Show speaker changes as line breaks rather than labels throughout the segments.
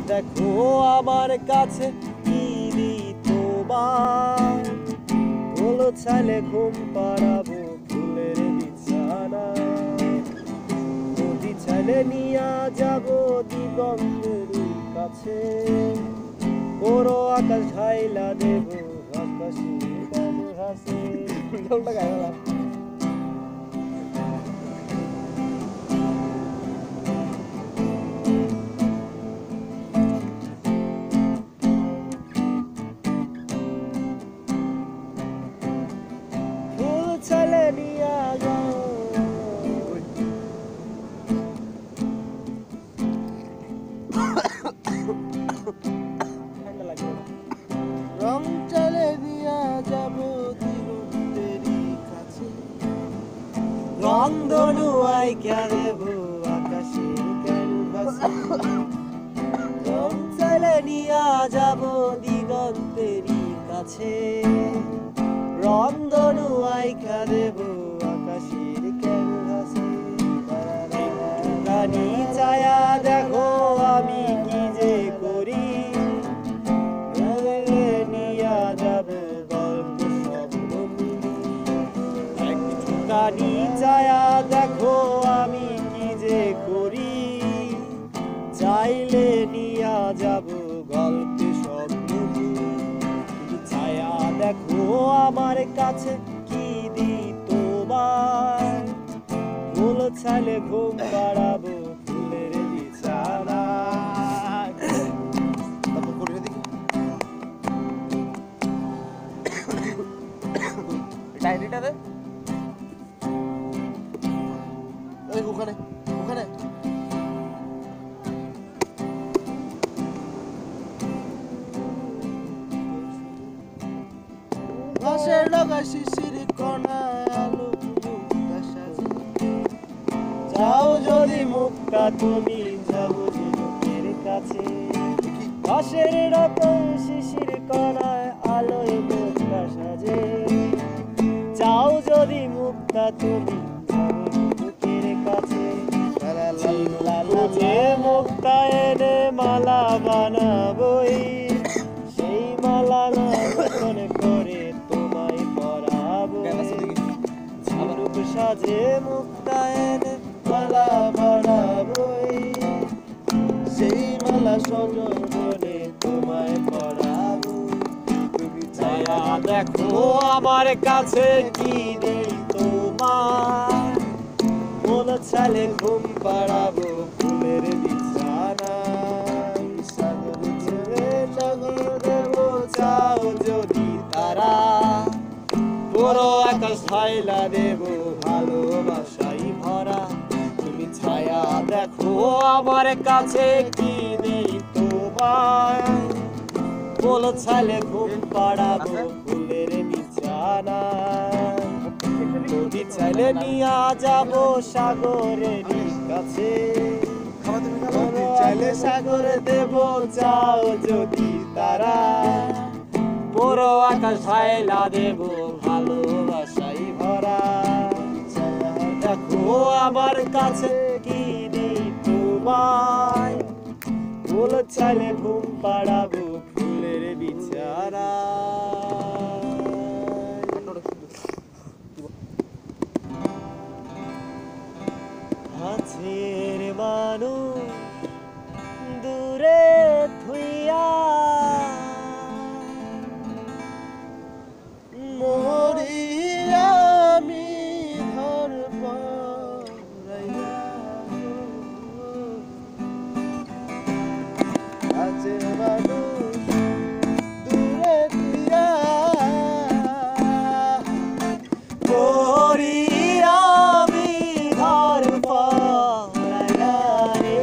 দেখো আমার কাছে কি দিই তোমার, বলো চাইলে ঘুম পাড়াবো ফুলের বিছানা, নদী চাইলে নিয়ে যাবো দিগন্তের কাছে, বড় আকাশ ঢাইলা দেবো আকাশে হাসে। ফুল চাইলে নিয়ে যাও, রং চাইলে দিয়া যাবো দিগন্তেরই কাছে, রং ধনু আইকা দেবো আকাশের ক্যানভাসে, রং চাইলে নিয়া যাবো দিগন্তেরই কাছে, রং ধনু আইকা দেবো আকাশের ক্যানভাসে। গানি ছায়া দেখো আমি কি যে করি, নিয়া যাবো গল্প স্বপ্ন মিলি, একটুখানি ছায়া দেখো আমি কি যে করি, চাইলে নিয়া যাবো গল্পে স্বপ্ন মিলি। ছায়া দেখো আমার কাছে কি দিই তোমার, বলো চাইলে ঘুম পাড়াবো ফুলের বিছানা। ডায়েরিটা দে ওখানে ওখানে। ঘাসের ডগা শিশির কণায় আলো সাজে, যাও যদি মুক্তা তুমি যাবো ঝিনুকের কাছে, ঘাসের ডগা শিশির কণায় আলোয় মুক্তা সাজে, যাও যদি মুক্তা তুমি যাবো ঝিনুকের কাছে, যে মুক্তা এনে মালা বানাবই, সেই মালা নতুন করে তোমায় পরাবো, ঝিনুক সাজে মুক্তা এনে মালা বানাবই, সেই মালা সজল করে তোমায় পরাবো। ছায়া দেখো আমার কাছে কি দিই তোমার, বলো চাইলে ঘুম পাড়াবো ফুলের বিছানা, সাগর ছেড়ে সাগর দেবো চাও যদি তারা, বড় আকাশ ঢাইলা দেবো ভালোবাসাই ভরা। তুমি ছায়া দেখো আমার কাছে কি দিই তোমার, বলো চাইলে ঘুম পাড়াবো ফুলের বিছানা, নদী চাইলে নিয়ে যাবো সাগরের কাছে, চাইলে সাগরে দেবো চাও যদি তারা, বড় আকাশ ঢাইলা দেবো ভালোবাসাই ভরা। দেখো আমার কাছে কি দিই তোমায়, বলো চাইলে ঘুম পাড়াবো ফুলের বিছানা। কাছের মানুষ দূরে থুইয়া মরি আমি ধর পাইয়া, কাছের মানুষ দূরে থুইয়া মরি আমি ধর পাইয়া রে,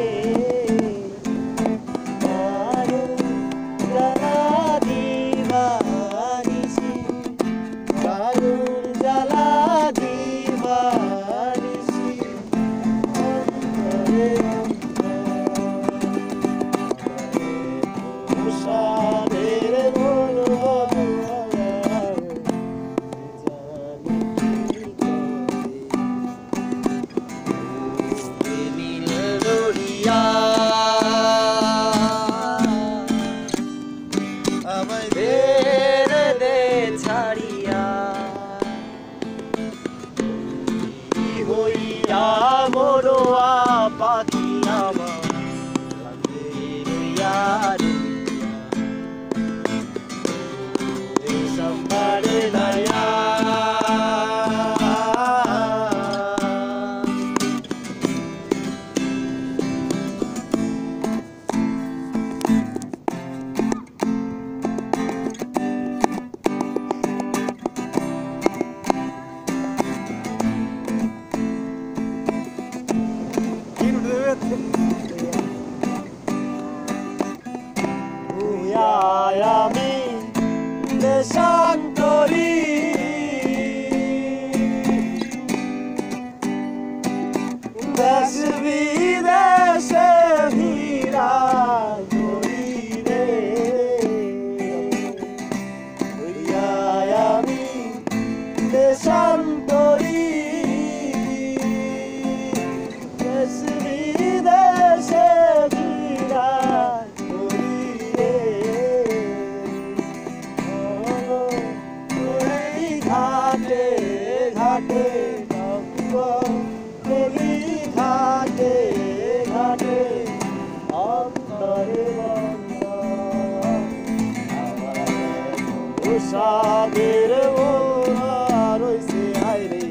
সাদের মোরা রইছে হায়রে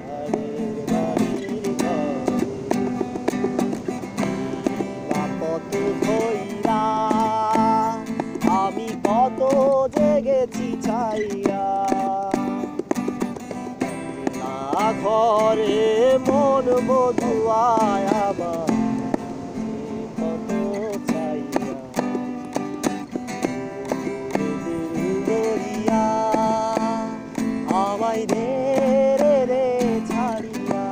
সাদের বাড়ির কত ধইরা আমি কত জেগেছি ছাইয়া ঘরে মন মধুয়ায় আমার কত চাইয়া গড়িয়া আমায় রে রে রে ছাড়িয়া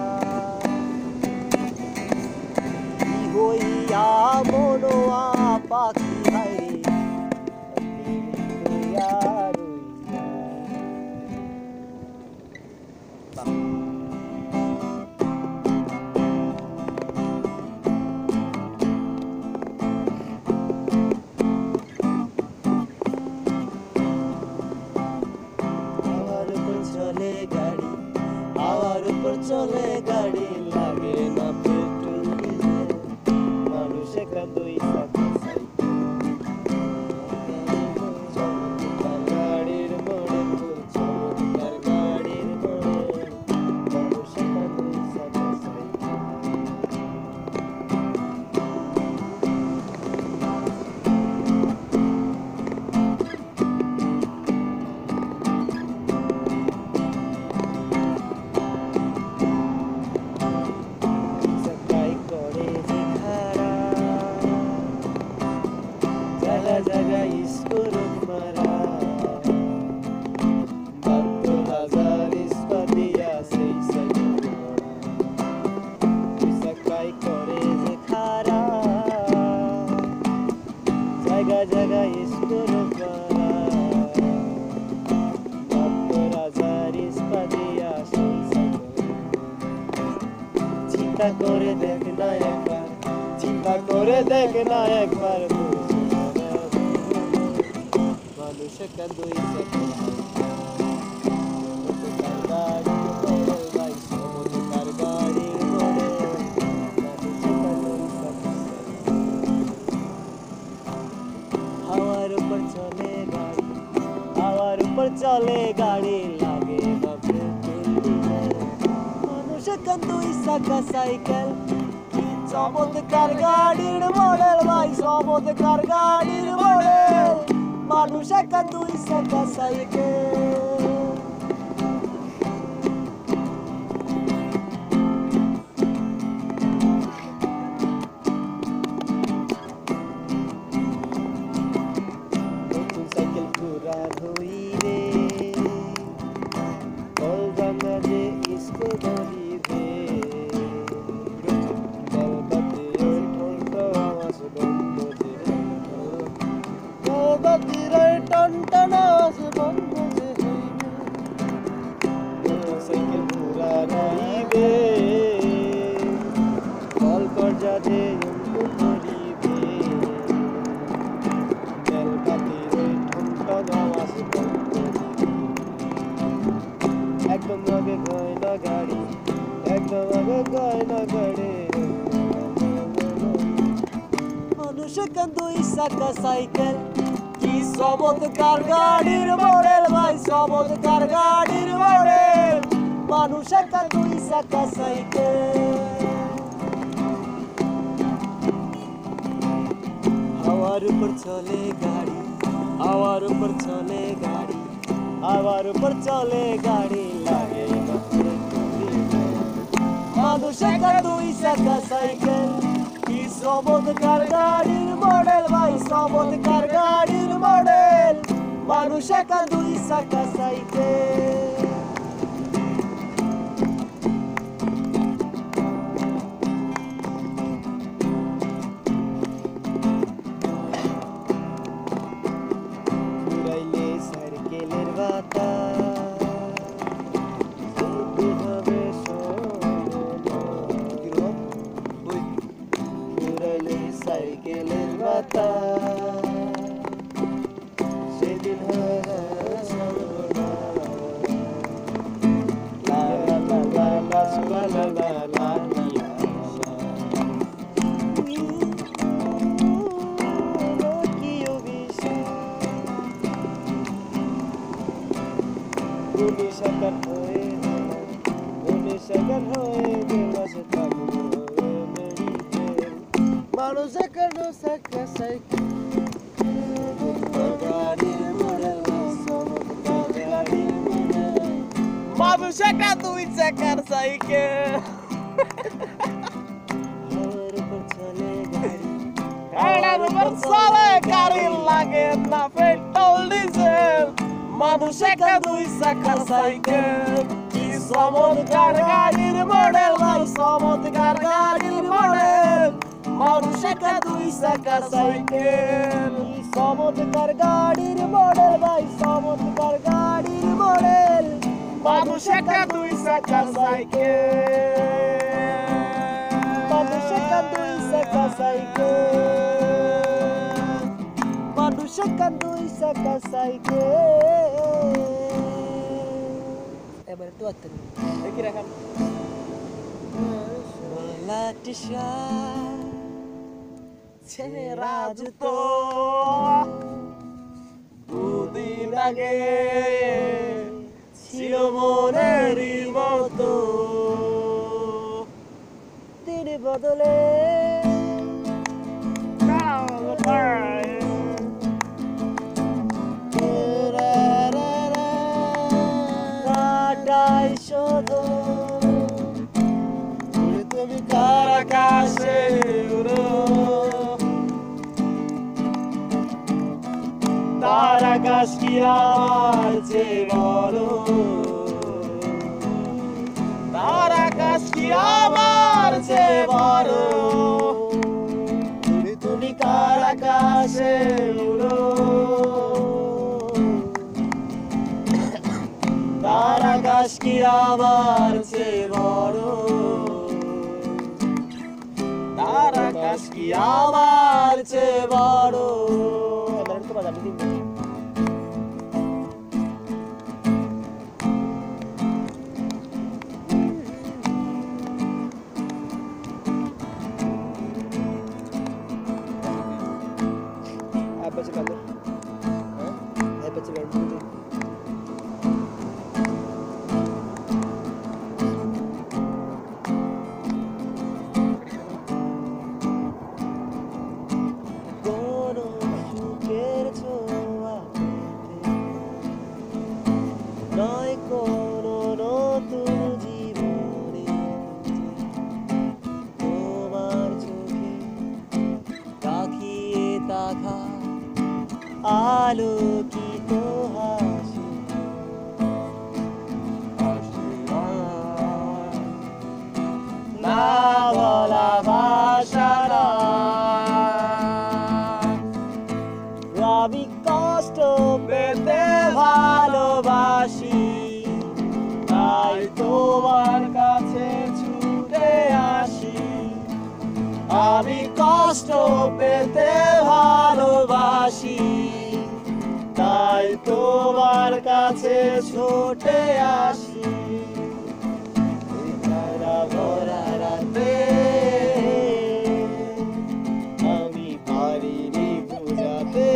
কি হইয়া মনোয়া পাখি হায়রে রইয়া চলে গাড়ি আমার উপর চলে গাড়ি লাগে না পেট্রোল ডিজেল মানুষ কাঁদই গাড়ির মোড়ে চমৎকার গাড়ির মোড়ে মানুষ কাঁদই জায়গা স্কুল মারা বাপ্পু হাজার ইস্পাতিয়া সেই সাকাই করে যে খারা জায়গা জায়গা স্কুল মারা বাপ্পু হাজার ইস্পাতিয়া সেই চিন্তা করে দেখ না একবার চিন্তা করে দেখ না একবার মানুষ কাঁদই হাওয়ার উপর চলে গাড়ি হাওয়ার উপর চলে গাড়ি লাগে না পেট্রোল ডিজেল মানুষ কাঁদই সাকা সাইকেল কি চমৎকার গাড়ির মডেল ভাই চমৎকার গাড়ির মডেল মানুষ কাঁদই সাকা সাইকেল নতুন সাইকেল পুরা ধইরে কল ভাঙা যে স্কুল ধরিবে কলকাতে ঠনটা আওয়াজ বন্ধ যে কলকাতিরে টনটন আওয়াজ বন্ধ যে নতুন সাইকেল পুরা ধইবে কল করজা যে ধরিবে একদম আগে গয়না গাড়ি একদম আগে গয়না গাড়ি মানুষ কাঁদই সাকা সাইকেল কি চমৎকার গাড়ির মডেল ভাই চমৎকার গাড়ির মডেল মানুষ কাঁদই সাকা সাইকেল হাওয়ার উপর চলে গাড়ি হাওয়ার উপর চলে গাড়ি হাওয়ার উপর চলে গাড়ি লাগে না মানুষ কাঁদই সাকা সাইকেল কি চমৎকার গাড়ির মডেল ভাই চমৎকার গাড়ির মডেল মানুষ কাঁদই সাকা সাইকেল সাইকেলের বাতা হবে ঘুরাইলে সাইকেলের বাতা সেদিন সাকার হয়ে সাকার হয়ে দেবাসে থাকবো মানুষ একানো সাকা সাইকেল গাড়ির মডেল গাড়ির মডেল মানুষ একা দুই চাকার সাইকেল হাওয়ার উপর চলে গাড়ি হাওয়ার উপর চলে গাড়ি লাগে না পেট্রোল ডিজেল মানুষ একা দুই চাকার সাইকেল কি চমৎকার গাড়ির মডেল ভাই চমৎকার গাড়ির মডেল মানুষ একা দুই চাকার সাইকেল কি চমৎকার গাড়ির মডেল ভাই চমৎকার গাড়ির মডেল মানুষ একা দুই চাকার সাইকেল মানুষ একা দুই চাকার সাইকেল মানুষ একা দুই চাকার সাইকেল এবারে তো আত্ম দেখি রাখান লাটিশা ছেড়া জুতো দুদিন আগে ছিল মনেরই মতো দিন বদলে শুধু তুমি কার আকাশে উড়ো তার আকাশ কি আমার চেয়ে বড় তার আকাশ কি আমার চেয়ে বড় তুমি কার আকাশে উড়ো তার আকাশ কি আমার চেয়ে বড় তার আকাশ কি আমার চেয়ে বড় নয় কোনো নতুন জীবনে তোমার চোখে তাকিয়ে তাকা আলোকিত হাসি না বলা ভাষা আমি কষ্ট পেতে ভালোবাসি তাই তোমার কাছে ছুটে আসি আমি কষ্ট পেতে ভালোবাসি তাই তোমার কাছে ছুটে আসি ভরা রাতে আমি পারিনি বুঝাতে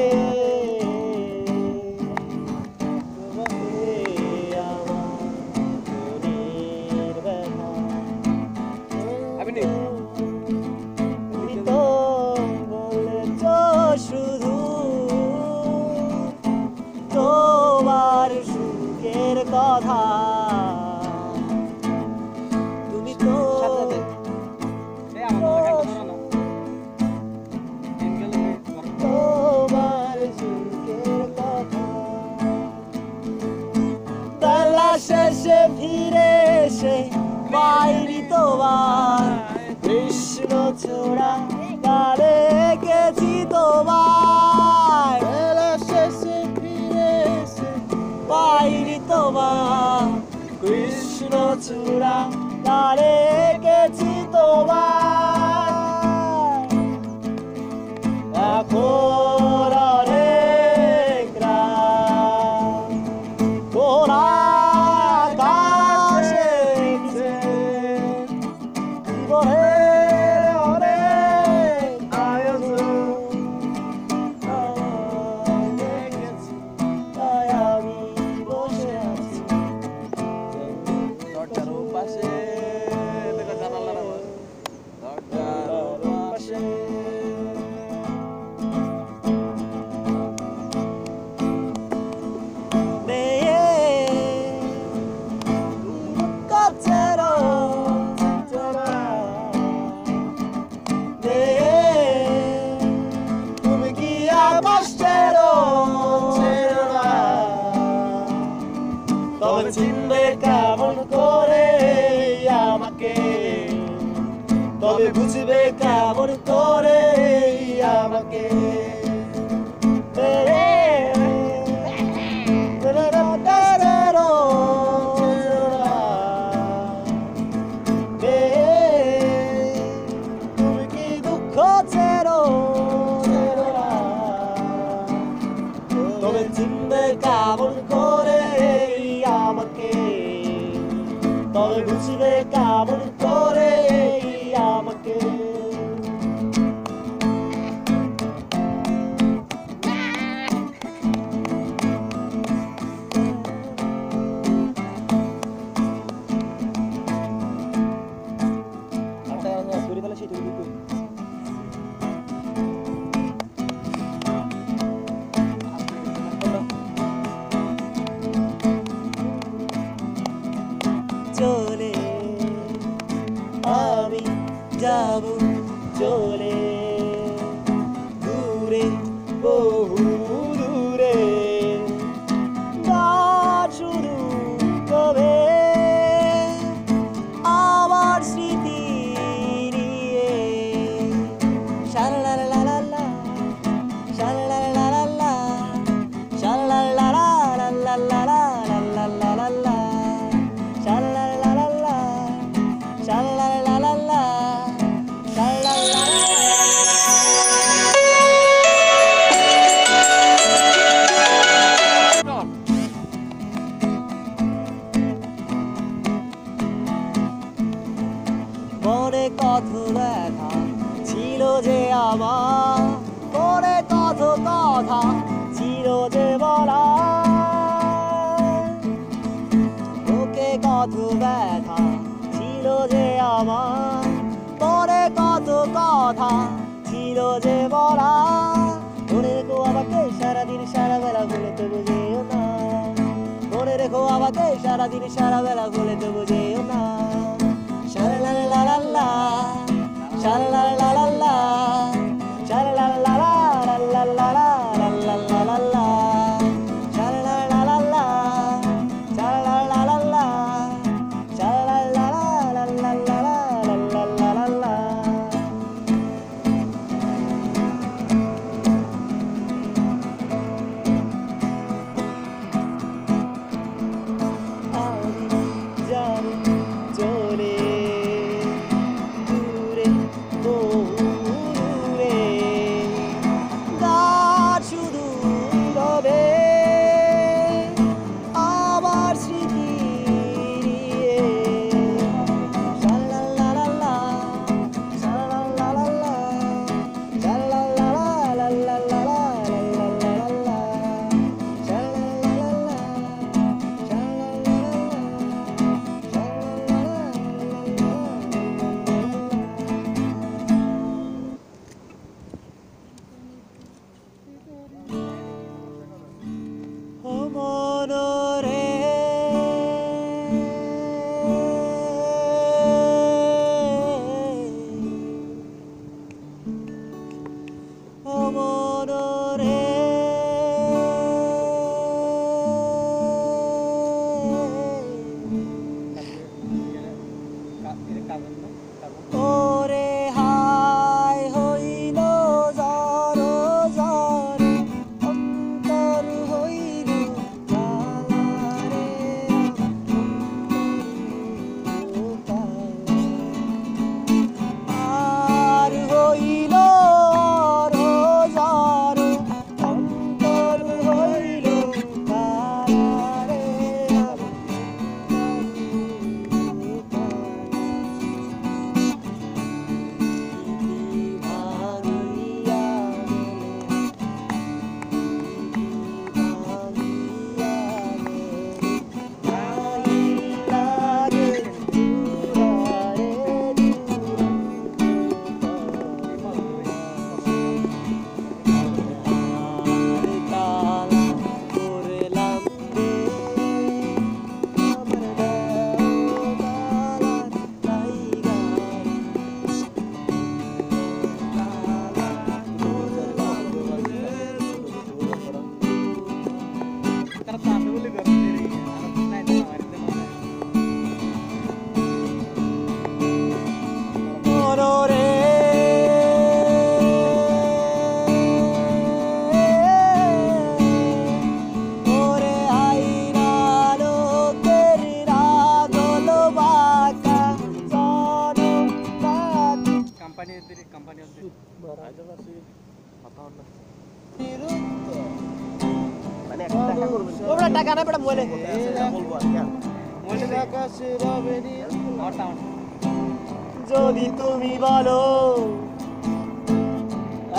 তুমি তো বলেছ শুধু তোমার সুখের কথা তুমি তো তোমার সুখের কথা বেলা শেষে ফিরে এসে পাইনি তোমার কৃষ্ণ ছোড়া গালে গেছি তোমার বেলা শেষে ফিরে এসে পাইনি তোমার কৃষ্ণ ছোড়া গালে গেছি তোমার এখন অনেক রাত তোরা আমাকে তুমি কি দুঃখ চেরো তবে চিনবে কেমন করে আমাকে তবে বুঝবে কেমন করে আমাকে চলে আমি যাব চলে দূরে বহু দূরে গান শুরু কবে আমার স্মৃতি নিয়ে শালালালালা শালালালালা শালালালালা Sha-la-la-la-la, sha-la-la-la-la, sha-la-la-la-la. মনে কত ব্যথা ছিল যে আমার মনে কত কথা ছিল যে বলা কত ব্যথা ছিল যে আমার মনে কত কথা ছিল যে বলা মনে রেখো আমাকে সারাদিন সারা বেলা ভুলে তো বুঝেও না মনে রেখো আমাকে সারাদিন সারা বেলা ভুলে তো বুঝেও না শালালালালা শালালালালা শালালালালা চলে দূরে বহু মানে একটা টাকা করবেন তোমরা টাকা না বেটা মোবাইলে বলবো আর কেন মোবাইলে আকাশে রবে নি যদি তুমি বলো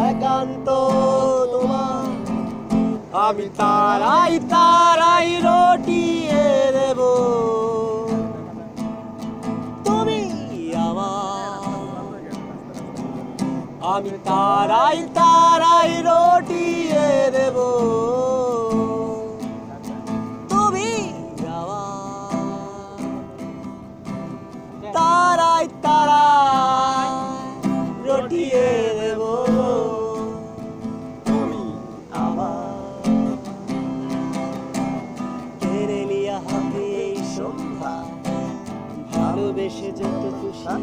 একান্ত তোমার আমি তারাই তারাই রটিয়ে দেব তুমি আমার আমি তারাই তারাই রটিয়ে দেব তুমি আমার তারাই তারাই রটিয়ে দেব তুমি আমার কেড়ে লিয়া হাতে এই সন্ধ্যা ভালোবেসে যত খুশি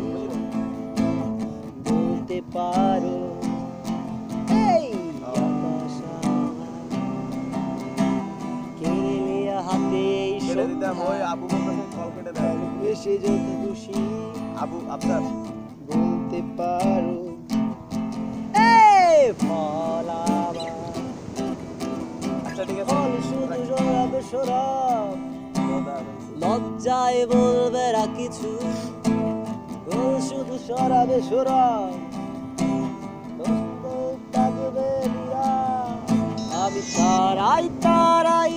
বলতে পারো এই আকাশা কেড়ে লিয়া হাতে এই সন্ধ্যা
আবু বলতেছে কল কেটে দাও
ভালোবেসে যত খুশি
আবু আবদার
বলতে পারো এই ফলাবা
আচ্ছা ঠিক আছে
ফল শুধু জড়াবে সরব লজ্জায় বলবে না কিছু ফল শুধু সরাবে সরব থাকবে নিরা আমি তারাই তারাই